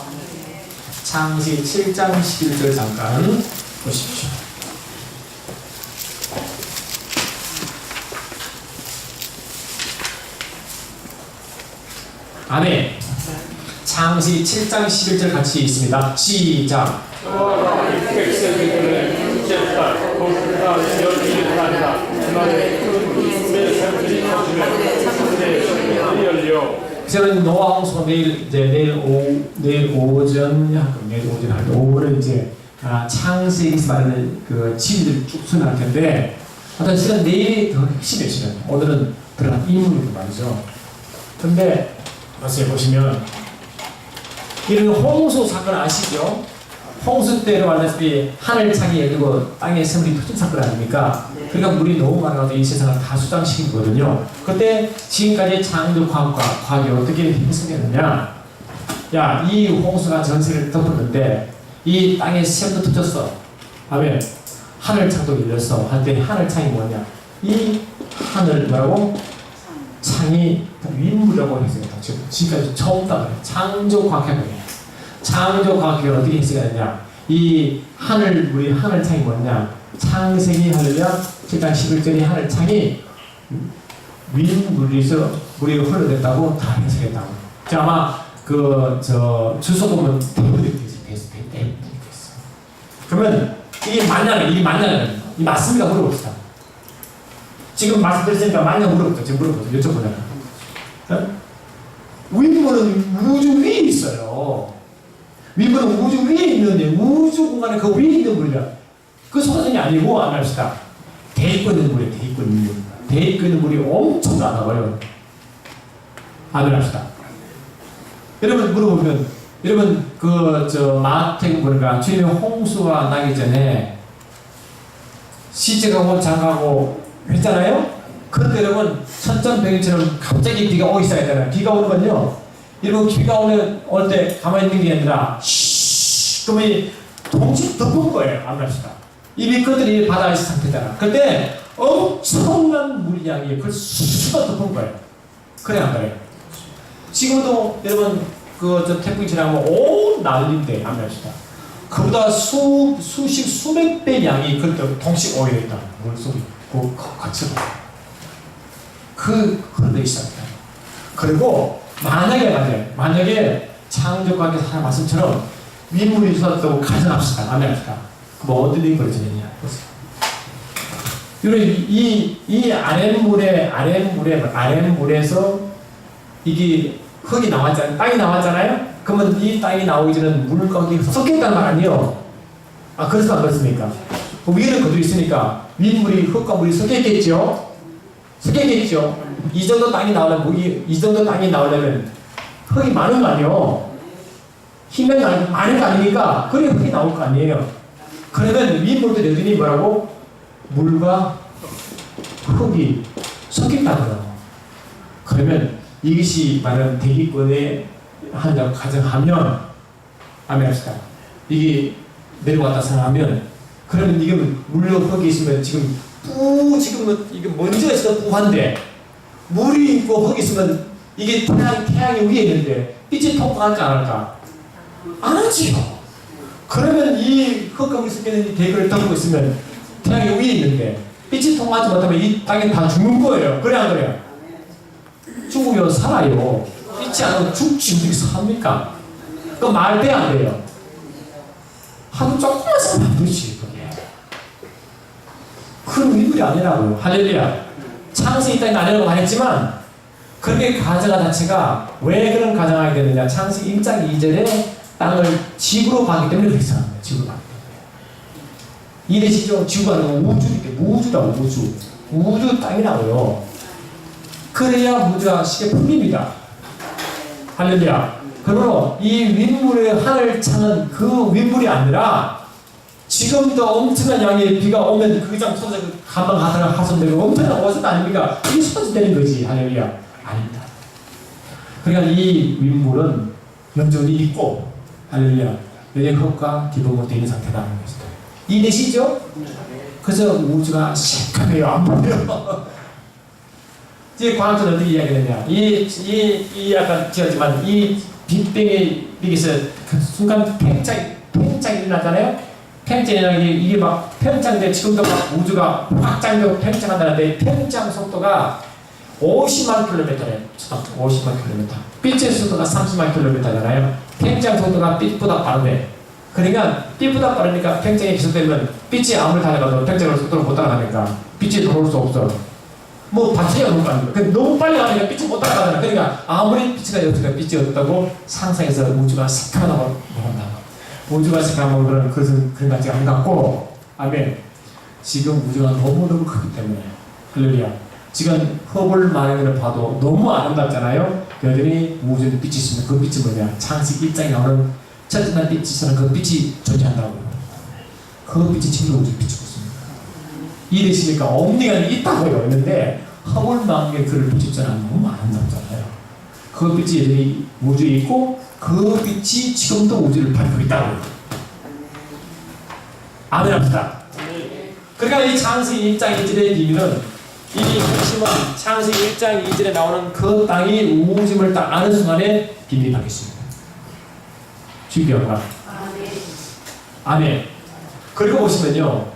창세기 7장 11절 잠깐 보십시오. 아멘. 창세기 7장 11절 같이 있습니다. 시작. 저는 노아 홍수가 내일 오전 할 오후를 이제 창세기에서 말하는 그 지리들 쭉 순할 텐데 어떤 시간 내일이 더 핵심의 시간. 오늘은 들어간 인물이고 말이죠. 근데 보시면 이런 홍수 사건 아시죠? 홍수 때로 말했을 하늘창이 열리고 땅에 샘물이 터진 사건 아닙니까? 그러니까 물이 너무 많아서 이 세상을 다 수장시킨 거거든요. 그때 지금까지 과학이 어떻게 해석했느냐? 야, 이 홍수가 전세를 덮었는데 이 땅에 샘도 터졌어. 하면 하늘창도 열렸어. 한때 하늘창이 뭐냐? 이 하늘 뭐라고? 창이 윗물이라고 해석을 하죠. 지금까지 처음 따라요. 창조과학회예요. 창조과학회가 어떻게 해석하느냐? 이 하늘물이 하늘창이 뭐냐? 창세기 할렐루야 7장 11절이 하늘창이 윗물에서 물이 흘러냈다고 다 해석했다고. 자, 아마 주소 보면 대부분이 됐어. 그러면 이게 맞냐면 이 맞습니까? 물어봅시다. 지금 말씀드렸으니까 만약 물어보죠. 지금 물어보죠. 여쭤보잖아. 윗물은 우주 위에 있어요. 윗물은 우주 위에 있는데 우주 공간에 그 위에 있는 물이라. 그 소선이 아니고 안 합시다. 대입고 있는 물이에요. 대입고 있는 물이 엄청나다고요. 안 합시다. 여러분 물어보면 여러분 마태복음 보니까 주님의 홍수가 나기 전에 시체가고 장가고 했잖아요? 그런데 여러분 천천백일처럼 갑자기 비가 오기 시작했잖아요. 비가 오는 건요. 이러고 비가 올 때 가만히 있는 게 아니라 그러면 동시에 덮은 거예요. 안 합시다. 이미 그들이 바다의 상태잖아. 그때 엄청난 물량이 그걸 수가 덮은 거예요. 그래 안 그래요? 지금도 여러분 태풍이 지나가면 온 난리인데 안 합시다. 그보다 수백 배 양이 그때 동시에 오게 됐다. 물속에 같이 그 그 흐름이 있습니다. 그리고 만약에 창조과학에서 하는 말씀처럼 윗물이 있었다고 가정합시다. 아멘합시다. 그럼 어떤 일이 벌어지느냐 보세요. 이 아랫물에서 이게 흙이 나왔잖아요. 땅이 나왔잖아요. 그러면 이 땅이 나오기 전에 물과 흙이 섞였단 말 아니에요. 그래서 안 그렇습니까? 위를 거두고 있으니까 윗물이 흙과 물이 섞였겠죠. 이 정도 땅이 나오려면 흙이 많은 거 아니에요. 힘이 많은 거 아니니까 그래 흙이 나올 거 아니에요. 그러면 윗물도 여전히 뭐라고? 물과 흙이 섞였다는 거예요. 그러면 이것이 말하는 대기권에 한다고 가정하면 아멘합시다. 이게 내려왔다 생각하면 그러면 이게 물로 흙이 있으면 지금 이게 먼지가 있어서 뿌한데 물이 있고 흙이 있으면 이게 태양이 위에 있는데 빛이 통과할까 안 할까? 안 하지요. 그러면 이 흙과 물이 섞이는 이 대기를 덮고 있으면 태양이 위에 있는데 빛이 통하지 못하면 이 땅에 다 죽는 거예요. 그래 안 그래요? 죽으면 살아요. 있지 않으면 죽지 어떻게 삽니까? 그거 말 돼 안 돼요? 하도 조금만 쓰면 안 되지 그게. 그런 위물이 아니라고요. 할렐루야. 창세기 이 땅에 아니라고 말했지만 그렇게 가정한 자체가 왜 그런 가정하게 되느냐. 창세기 1장 2절에 땅을 지구로 봤기 때문에 그렇게 생각합니다. 지구로 봤기 때문에. 이해되시죠? 지구가 아니고 우주라고 우주 땅이라고요. 그래야 우주가 쉽게 풀립니다. 할렐루야. 그러므로 이 윗물의 하늘 차는 그 윗물이 아니라 지금도 엄청난 양의 비가 오면 그 장 쏟아져 한방 하다가 하선되고 엄청난 오선 아닙니까? 이게 쏟아지는 거지. 할렐루야. 아닙니다. 그러니까 이 윗물은 여전히 있고 할렐루야. 여전히 흙과 기본으로 되어 있는 상태라는 것이다. 이해되시죠? 그래서 우주가 시커매요. 안 보여요. 이제 과학자는 어떻게 이야기하느냐. 약간 지었지만 이 빅뱅의 여기서 그 순간 팽창이 일어나잖아요. 팽창이 일어나는 게 이게 막 팽창돼 지금도 막 우주가 확장되고 팽창한다는데 팽창 속도가 50만 킬로미터래요. 50만 킬로미터. 빛의 속도가 30만 킬로미터잖아요. 팽창 속도가 빛보다 빠르네. 그러니까 빛보다 빠르니까 팽창이 계속되면 빛이 아무리 달려가도 팽창을 속도를 못 따라가니까 빛이 들어올 수 없어. 뭐 반지가 너무 빨리 너무 빨리 가니까 빛이 못 따라가잖아. 그러니까 아무리 빛이 없으니까 빛이 없다고 상상해서 우주가 새카맣다고 말한다. 우주가 새카만 그런 그런 가치가 안 같고 아멘. 지금 우주가 너무너무 크기 때문에 할렐루야. 지금 허블 망원경을 봐도 너무 아름답잖아요. 여전히 우주에 빛이 있으면 그 빛이 뭐냐? 창세기 1장에 나오는 첫째 날 빛이 있으면 그 빛이 존재한다고. 그 빛이 지금 우주에 비추고 있습니다. 이해되십니까? 엄니가 있다고요. 있는데 허블 망원경에 그를 비추잖아요. 너무 아름답잖아요. 그 빛이 여전히 우주에 있고 그 빛이 지금도 우주를 밝히고 있다고. 아멘 합시다. 그러니까 이 창세기 1장 2절의 비밀은 이 핵심은 창세기 1장 2절에 나오는 그 땅이 우주임을 딱 아는 순간에 비밀이 바뀌었습니다. 주의 영광. 아멘. 그리고 보시면요.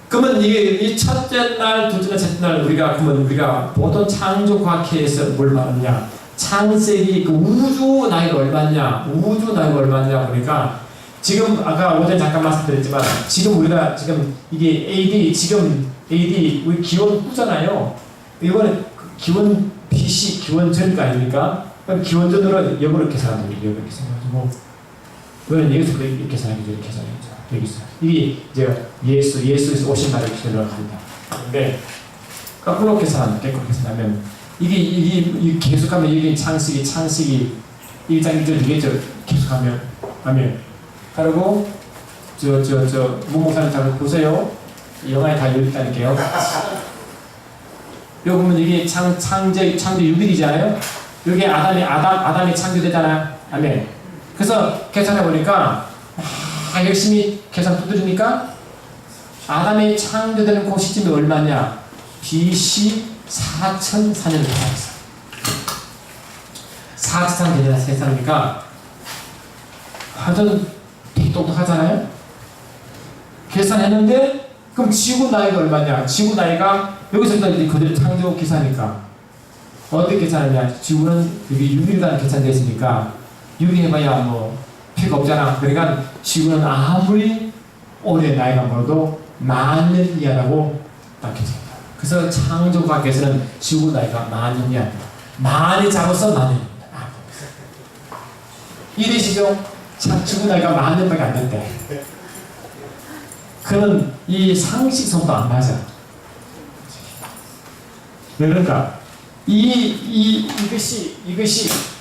그러면 이게 이 첫째 날, 둘째 날, 셋째 날 우리가 보통 창조과학회에서 뭘 말하느냐? 창세기 그 우주 나이가 얼마냐? 우주 나이가 얼마냐? 보니까 지금 아까 오전에 잠깐 말씀드렸지만 지금 우리가 지금 이게 AD 우리 기원 후잖아요. 이거는 기원 BC 기원 전가 아닙니까? 그럼 기원 전으로 역으로 계산하는 거예요. 역으로 계산해가지고 이거는 여기서 이렇게 계산하겠죠. 이렇게 계산하겠죠. 여기서 이게 이제 예수에서 오신 날을 기준으로 합니다. 그런데 거꾸로 계산하면 이게 계속하면 이게 창세기 1장 1절 되겠죠. 계속하면 그리고 문목사님 잘 보세요. 이 영화에 다 여기 있다니까요. 여기 보면 이게 창조 6일이잖아요. 여기 아담이 창조되잖아. 아멘. 그래서 계산해 보니까 열심히 계산 두드리니까 아담이 창조되는 그 시점이 얼마냐? BC 4004년을 계산했어. 4004년 계산하니까 하여튼 되게 똑똑하잖아요. 계산했는데 그럼 지구 나이가 얼마냐? 지구 나이가 여기서부터 그대로 창조 기사니까 어떻게 계산하냐? 지구는 여기 6일간 계산되어 있으니까 6일 해봐야 뭐 필요가 없잖아. 그러니까 지구는 아무리 오래 나이가 먹어도 10,000년 이하라고 딱 계산합니다. 그래서 창조과학에서는 지구 나이가 10,000년이 아닙니다. 많이 잡아서 10,000년입니다. 이해되시죠? 지구 나이가 10,000년밖에 안 된대. 그는 이 상식성도 안 맞아. 왜 그런가? 이것이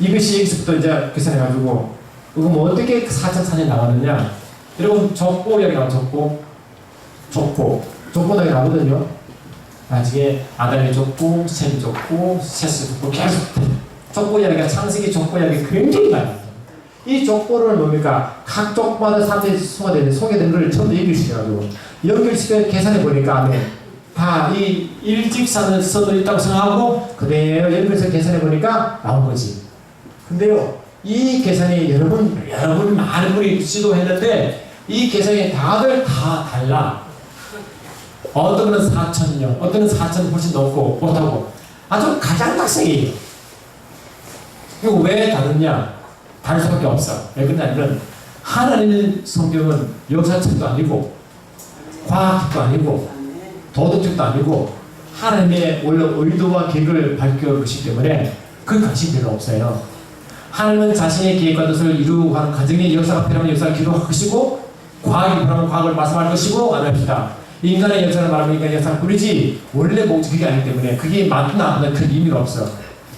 여기서부터 이제 계산해가지고 이거 뭐 어떻게 4,400년 나왔느냐? 여러분 족보 이야기 나와. 족보 이야기 나오거든요. 나중에 아담의 족보, 셈 족보, 셋의 족보 계속 족보 이야기가 창세기 족보 이야기 굉장히 많아요. 이 족보를 뭡니까? 각 족보마다 사람들이 소개된 걸 전부 연결시켜가지고 연결시켜 계산해 보니까 다 이 일직선으로 있다고 생각하고 그대로 연결해서 계산해 보니까 나온 거지. 근데요, 이 계산이 여러분 많은 분이 시도했는데 이 계산이 다들 다 달라. 어떤 분은 4,000년, 어떤 분은 4,000 훨씬 넘고 못하고 아주 가장딱색이에요. 이거 왜 다르냐? 다를 수밖에 없어. 왜 그러냐면 하나님의 성경은 역사책도 아니고 과학책도 아니고 도덕책도 아니고 하나님의 원래 의도와 계획을 밝혀올 것이기 때문에 그 관심이 별로 없어요. 하나님은 자신의 계획과 뜻을 이루고 하는 과정에 역사가 필요하면 역사를 기록할 것이고 과학이 필요하면 과학을 말씀할 것이고 안 합시다. 인간의 역사를 말하면 인간의 역사를 꾸리지 원래 목적이 아니기 때문에 그게 맞나 안 맞나 큰 의미가 없어.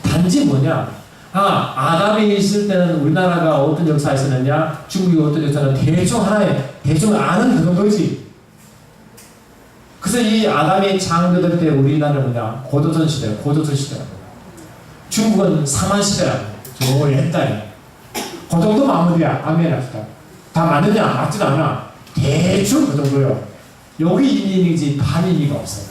단지 뭐냐? 아담이 있을 때는 우리나라가 어떤 역사가 있었느냐, 중국이 어떤 역사는 대충 아는 그 정도지. 그래서 이 아담이 창조될 때 우리나라는 뭐냐? 고조선 시대라고. 중국은 사만 시대라고. 조용히 했다니. 그 정도 마무리야. 아멘 합시다. 다 맞느냐? 맞지도 않아. 대충 그 정도요. 여기 의미이지 반 의미가 없어요.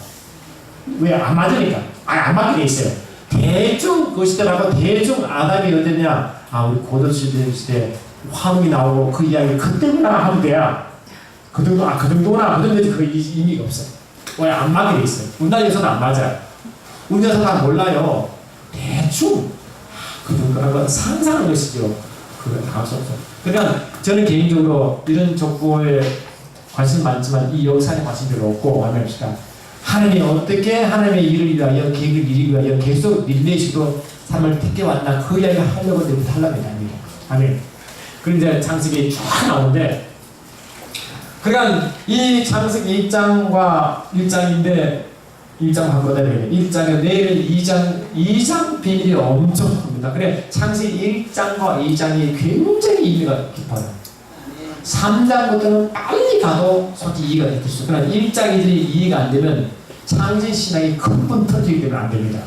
왜? 안 맞으니까. 안 맞게 돼 있어요. 대충 그 시대라고 대충 아담이 어땠냐? 우리 고조선 시대 화음이 나오고 그 이야기 그때구나 하면 돼야. 그 정도나 그 정도지 그 의미가 없어요. 왜 안 맞게 돼 있어요? 우리나라에서는 안 맞아요. 우리나라에서 다 몰라요. 대충 그 정도라는 건 상상하는 것이죠. 그걸 다 할 수 없어요. 그러니까 저는 개인적으로 이런 족보에 관심 많지만 이 역사에 관심 별로 없고 합시다. 하나님이 어떻게 하나님의 일을 위하여 계획을 이루기 위하여 계속 릴레이식으로 삶을 택해왔나 그 이야기를 하려고 내가 탈락이 아니에요. 아멘. 그리고 이제 창세기 쫙 나오는데 그러니까 이 창세기 1장인데 1장 바꿔야 1장에 내일 2장 비밀이 엄청 큽니다. 그래 창세기 1장과 2장이 굉장히 의미가 깊어요. 3장부터는 빨리 가도 솔직히 이해가 될 수 있어요. 그러나 1장 2절이 이해가 안 되면 창세 신학이 근본 터지기 때문에 안 됩니다.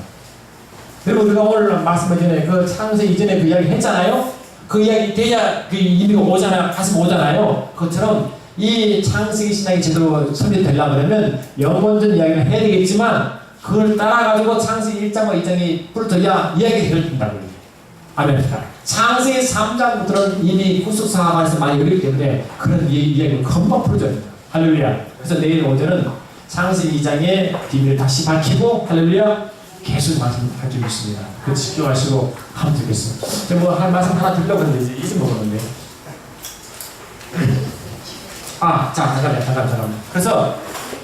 여러분 우리가 오늘 말씀하기 전에 그 창세 이전에 그 이야기 했잖아요. 그 이야기 돼야 그 의미가 오잖아요. 가슴 오잖아요. 그것처럼 이 창세기 신학이 제대로 설명되려면 그러면 영원전 이야기를 해야 되겠지만 그걸 따라가지고 창세기 1장과 2장이 풀어야 이야기가 해결된다고 해요. 아멘. 창세기 3장부터는 이미 구속사관에서 많이 열리기 때문에 그런 이야기를 금방 풀어줘요. 할렐루야. 그래서 내일 오전은 창세기 2장의 비밀을 다시 밝히고 할렐루야 계속 말씀할 줄 있습니다. 그래서 집중하시고 하면 되겠습니다. 제가 뭐 한 말씀 하나 드리려고 했는데 이제 잊은 먹었는데 잠깐만. 그래서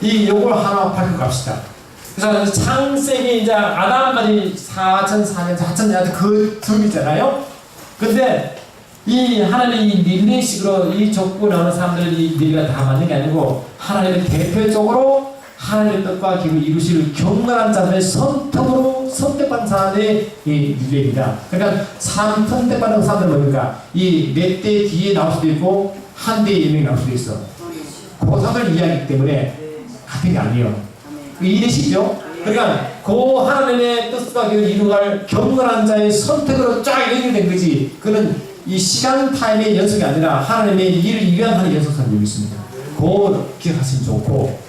요걸 하나 밝히고 갑시다. 그래서 창세기 이제 아담까지 4,400년, 4,000년 그 텀이잖아요. 근데 이 하나님이 릴레이식으로 이 족보 나오는 사람들이 릴레이가 다 맞는 게 아니고 하나님은 대표적으로 하나님의 뜻과 계획을 이루실 경건한 자들의 선택받은 사람의 이 릴레이입니다. 그러니까 선택받은 사람들은 뭡니까? 이 몇 대 뒤에 나올 수도 있고 한 대의 이름이 나올 수도 있어. 그 사람들 이야기이기 때문에 같은 게 아니에요. 이해되시죠? 그러니까 그 하나님의 뜻과 계획을 이루갈 경건한 자의 선택으로 쫙 연결된 거지. 그는 이 시간 타임의 연속이 아니라 하나님의 일을 위한 하나의 연속성이 여기 있습니다. 그걸 기억하시면 좋고.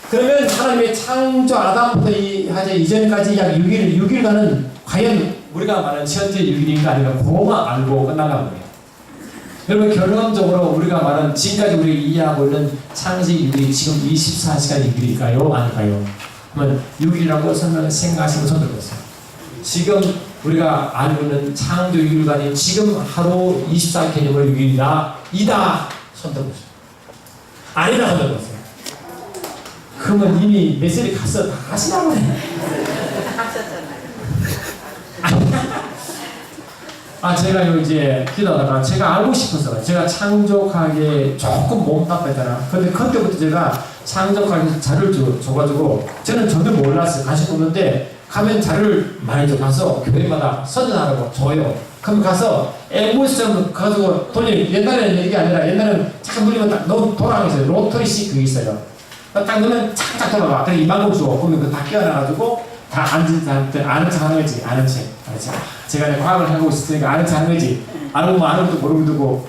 그러면 하나님의 창조 아담부터 이전까지 약 6일간은 과연 우리가 말하는 현재 6일인가 아닌가 그거만 알고 끝나간 거예요. 여러분 결론적으로 우리가 말한 지금까지 우리가 이해하고 있는 창세기 6일이 지금 24시간 6일일까요? 아닐까요? 그러면 6일이라고 생각하시면 손 들었어요. 지금 우리가 알고 있는 창조 6일간이 지금 하루 24 개념을 6일이다. 이다. 손 들어보세요. 아니다. 손 들어보세요. 그러면 이미 메시지 가서 다 하시나 보네. 제가요, 이제, 기도하다가 제가 알고 싶어서, 제가 창조학에 조금 몸담았잖아. 근데 그때부터 제가 창조학에 자료를 줘가지고, 저는 전혀 몰랐어요. 관심 없는데, 가면 자료를 많이 줘. 가서 교회마다 선전하라고 줘요. 그럼 가서, 엠보스점 가지고 돈이, 옛날에는 이게 아니라, 옛날에는 잠깐 누르면 딱 돌아가는 게 있어요. 로터리식 그게 있어요. 딱 넣으면 착착 돌아가. 그래, 2만 원 주고, 그러면 그거 다 끼워놔가지고, 다 앉은 사람들 아는 척 하는 거지. 아는 척. 알았지? 제가 이제 과학을 하고 있으니까 아는 척 하는 거지. 아는 것도 모르고 두고,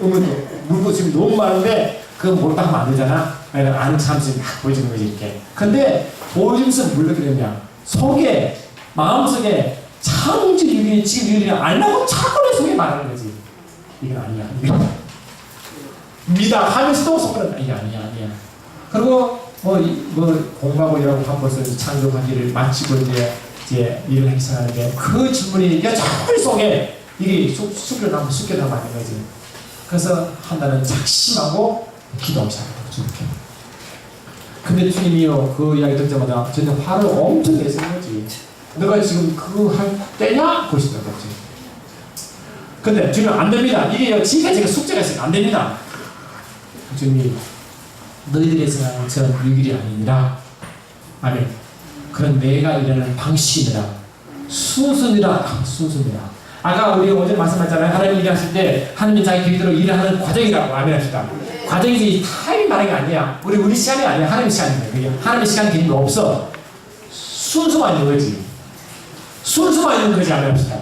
물고 지금 너무 많은데, 그거 모르다 하면 안 되잖아. 그러니까 아는 척 하면서 막 보여주는 거지, 이렇게. 근데, 보여주면서 뭘 느끼게 되냐. 속에, 마음속에, 창조 유리, 지금 유리를 알라고 자꾸 내 속에 말하는 거지. 이건 아니야. 이건 믿어 하면서도 속으로, 이게 아니야. 그리고, 공부하고 이러고 한 벌써 창조하기를 마치고 이제 일을 하기 시작하는데 그 질문이 여전히 속에 이게 숙여나면 안 되는 거지. 그래서 한다는 작심하고 기도하기 시작하고 저렇게. 근데 주님이요, 그 이야기 듣자마자 저는 화를 엄청 내시는 거지. 너가 지금 그거 할 때냐? 그러시는 거지. 근데 주님 안 됩니다. 이게 지금까지 제가 숙제가 있어요. 안 됩니다. 주님이 너희들의 생각처럼 6일이 아니니라. 아멘. 그런 내가 일하는 방식이니라. 순서니라. 아까 우리가 어제 말씀하셨잖아요. 하나님 일하실 때 하나님이 자기 계획대로 일을 하는 과정이라고. 아멘 합시다. 과정이지 타임이 말하는 게 아니야. 우리 시간이 아니야. 하나님의 시간이야. 그게 하나님의 시간 개념이 없어. 순서만 있는 거지. 아멘 합시다.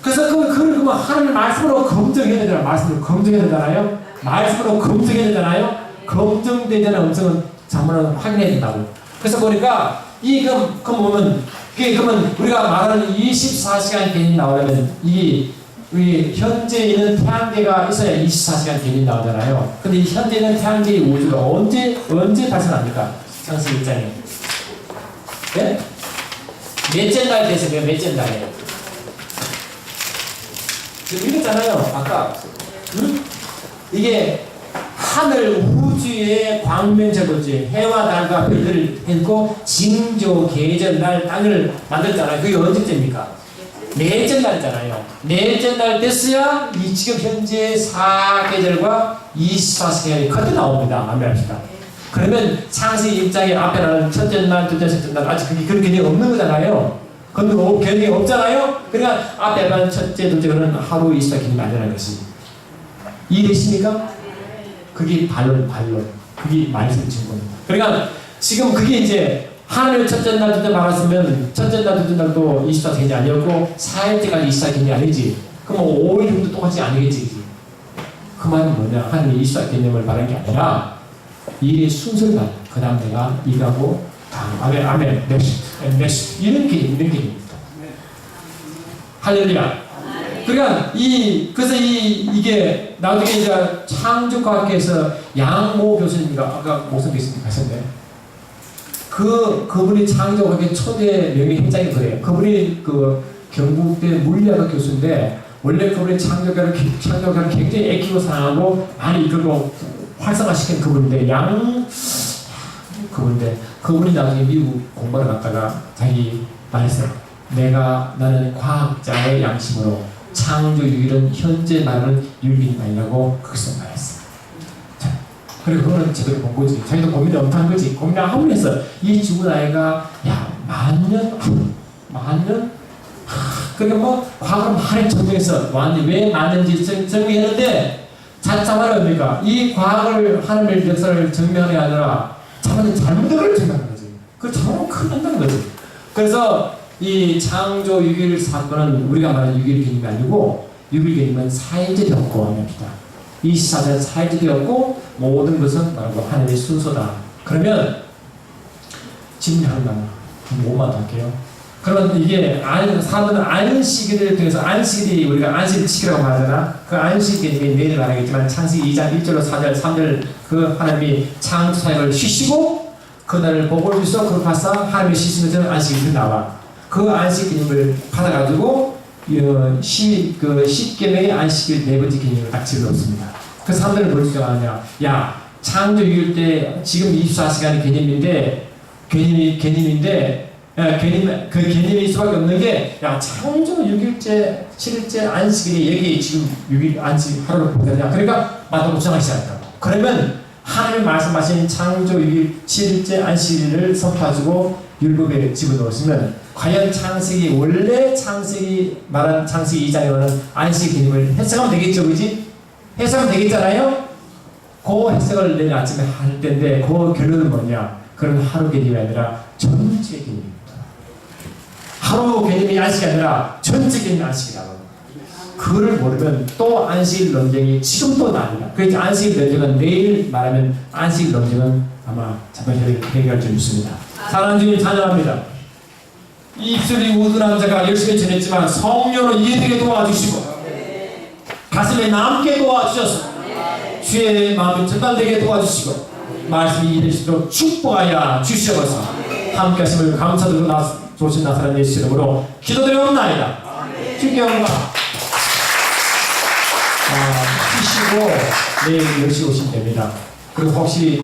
그래서 그러면 하나님의 말씀으로 검증해야 되잖아요. 말씀으로 검증해야 되잖아요. 검증되지 않은 음성은 자문을 확인해야 된다고. 그래서 보니까 그러면 우리가 말하는 24시간 개념이 나오려면 우리 현재 있는 태양계가 있어야 24시간 개념이 나오잖아요. 근데 이 현재 있는 태양계의 우주가 언제 발생합니까? 창세기 1장에. 네? 몇째 날 됐어요? 몇째 날에? 읽었잖아요. 아까. 이게 하늘 우주의 광명제도지 해와 달과 별들을 했고 징조 계절 날 땅을 만들잖아요. 그게 언제입니까? 넷째 날이잖아요. 넷째 날 됐어야 이 지금 현재 4계절과 24시간이 그때 나옵니다. 아멘합시다. 그러면 창세기 1장의 앞에 나는 첫째 날, 둘째, 셋째 날 아직 그게 그런 개념이 없는 거잖아요. 근데 개념이 없잖아요. 그러니까 앞에 나는 첫째, 둘째는 하루 24 개념이 아니라는 것이 이해되십니까? 그게 반론. 그게 말씀 증거입니다. 그러니까 지금 그게 이제 하나님의 첫째 날, 둘째 말았으면 첫째 날, 둘째 날도 24개념이 아니었고 4일째까지 24개념이 아니지. 그럼 5일 정도 똑같이 아니겠지. 그 말은 뭐냐? 하나님이 24개념을 말한 게 아니라 일의 순서를 말해. 그 다음 내가 이가고 아멘, 넥스 이런 개념입니다. 할렐루야. 그러니까 그래서 이게 나중에 이제 창조과학에서 양모 교수님인가 아까 목소리 하셨는데 그분이 창조과학의 초대 명예회장이 그래요. 그분이 경북대 물리학과 교수인데 원래 그분이 창조과학을 굉장히 애끼고 사랑하고 많이 이끌고 활성화시킨 그분인데 그분이 나중에 미국 공부를 갔다가 자기 말했어요. 나는 과학자의 양심으로 창조 6일은 현재 말하는 율빈이 아니라고 거기서 말했어. 자, 그리고 그거는 제대로 본 거지. 자기도 고민을 엄청 한 거지. 고민을 하고 해서 이 죽은 아이가 만년? 그러니까 과거로 많이 증명해서 완전히 왜 맞는지 증명했는데 자칫하면 뭡니까? 이 과학을 하나님의 역사를 증명하는 게 아니라 잘못된 걸 증명하는 거지. 그 잘못 큰일 난다는 거지. 그래서 이 창조 6일 사건은 우리가 말하는 6일 개념이 아니고 6일 개념은 4일째 되었고 합니다. 24시간 4일째 되었고 모든 것은 말하고 하나님의 순서다. 그러면 질문하는 거 5만 더 할게요. 그러면 이게 사람들은 안식일을 통해서 안식일이 우리가 안식일이라고 말하잖아. 그 안식 개념이 내일 말하겠지만 창세기 2장 1절로 4절 3절 그 하나님이 창조 사역을 쉬시고 그날을 복을 주셔서 그걸 가서 하나님이 쉬시면서 안식일이 나와. 그 안식 개념을 받아가지고 그 10계명의 안식일 네 번째 개념을 딱 집어넣습니다. 그 사람들은 뭘 주장하냐? 야, 창조 6일 때 지금 24시간의 개념인데 그 개념일 수밖에 없는 게, 야, 창조 6일째, 7일째 안식일이 여기 지금 6일 안식 하루를 보겠냐? 그러니까 마다고 주장하기 시작했다고. 그러면 하나님이 말씀하신 창조 6일, 7일째 안식일을 선포하시고 율법에 집어넣었으면 과연 창세기, 원래 창세기 말한 창세기 2장에 말하는 안식 개념을 해석하면 되겠죠, 그지? 해석하면 되겠잖아요? 그 해석을 내일 아침에 할 텐데 그 결론은 뭐냐? 그런 하루 개념이 아니라 전체 개념입니다. 하루 개념이 안식이 아니라 전체 개념이 안식이라고. 그걸 모르면 또 안식 논쟁이 지금도 납니다. 그래서 안식 논쟁은 내일 말하면 안식 논쟁은 아마 자발적으로 해결할 수 있습니다. 사랑하는 주님 찬양합니다. 입술이 우둔한 자가 열심히 전했지만 성령으로 이해되게 도와주시고 가슴에 남게 도와주셔서 주의 마음이 전달되게 도와주시고 말씀이 이해되시도록 축복하여 주시옵소서. 함께 하심을 감사드리고 조신 나사렛 예수 이름으로 기도드리옵나이다. 주께 영광. 쉬시고 내일 10시 오시면 됩니다. 그리고 혹시